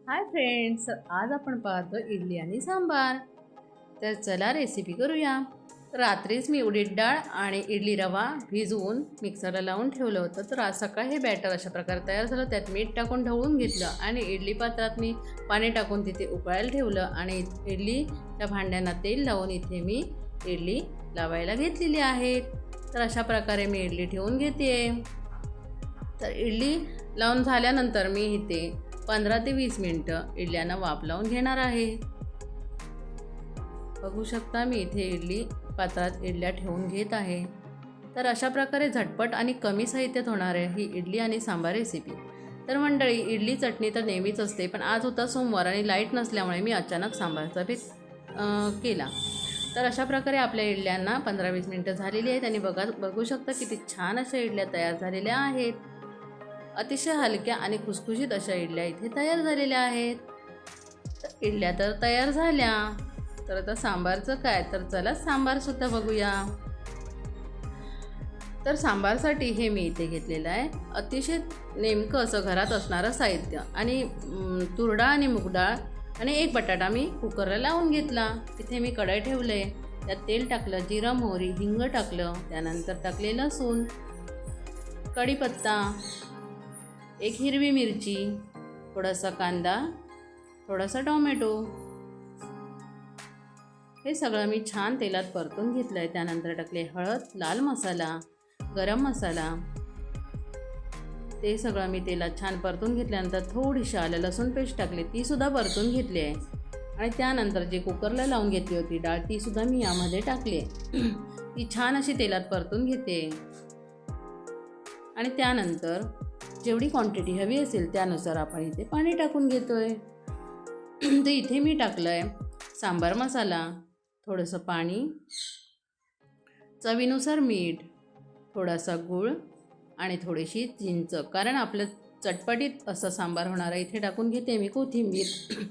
Hi friends, आज आपण पाहतो इडली आणि सांबार. तर चला रेसिपी करूया. रात्रीच मी उडीद डाळ आणि इडली रवा भिजवून मिक्सरला लावून ठेवलं होतं. तर आज सकाळी हे बॅटर अशा प्रकारे तयार झालं. त्यात मीठ टाकून ढवळून घेतलं आणि इडली पात्रात मी पाणी टाकून तिथे उकळायला ठेवलं आणि इडलीच्या भांड्यांना तेल लावून इथे मी इडली लावायला घेतलेली आहे. तर अशा प्रकारे मी इडली ठेवून घेते. तर इडली लावून झाल्यानंतर मी इथे 15 ते 20 मिनिटं इडल्यांना वाफ लावून घेणार आहे. बघू शकता मी इथे इडली पात्रात इडल्या ठेवून घेत आहे. तर अशा प्रकारे झटपट आणि कमी साहित्यात होणार आहे ही इडली आणि सांबार रेसिपी. तर मंडळी, इडली चटणी तर नेहमीच असते, पण आज होता सोमवार आणि लाईट नसल्यामुळे मी अचानक सांबारचा बेत केला. तर अशा प्रकारे आपल्या इडल्यांना 15-20 मिनिटं झालेली आहेत आणि बघू शकता किती छान अशा इडल्या तयार झालेल्या आहेत. अतिशय हलक्या आणि खुसखुशीत अशा इडल्या इथे तयार झालेल्या आहेत. तर इडल्या तर तयार झाल्या. तर आता सांबारचं काय, तर चला सांबारसुद्धा बघूया. तर सांबारसाठी हे मी इथे घेतलेलं आहे अतिशय नेमकं असं घरात असणारं साहित्य आणि तुरडाळ आणि मूगडाळ आणि एक बटाटा मी कुकरला लावून घेतला. इथे मी कढई ठेवले, त्यात तेल टाकलं, जिरं मोहरी हिंग टाकलं, त्यानंतर टाकले लसूण, कढीपत्ता, एक हिरवी मिरची, थोडासा कांदा, थोडासा टोमॅटो, हे सगळं मी छान तेलात परतून घेतलं आहे. त्यानंतर टाकले हळद, लाल मसाला, गरम मसाला. ते सगळं मी तेलात छान परतून घेतल्यानंतर थोडीशी आलं लसूण पेस्ट टाकली, तीसुद्धा परतून घेतली आहे. आणि त्यानंतर जे कुकरला लावून घेतली होती डाळ, तीसुद्धा मी यामध्ये टाकली आहे. ती छान अशी तेलात परतून घेते. आणि त्यानंतर जेवढी क्वांटिटी हवी असेल त्यानुसार आपण इथे पाणी टाकून घेतो आहे. तर इथे मी टाकलं आहे सांबार मसाला, थोडंसं पाणी, चवीनुसार मीठ, थोडासा गूळ आणि थोडीशी चिंच, कारण आपलं चटपटीत असं सांबार होणार आहे. इथे टाकून घेते मी कोथिंबीर.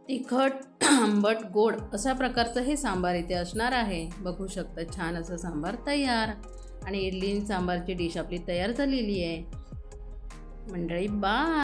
तिखट, आंबट, गोड अशा प्रकारचं हे सांबार इथे असणार आहे. बघू शकता छान असं सांबार तयार. आणि इडली सांबारची डिश आपली तयार झालेली आहे मंडळी. बाय.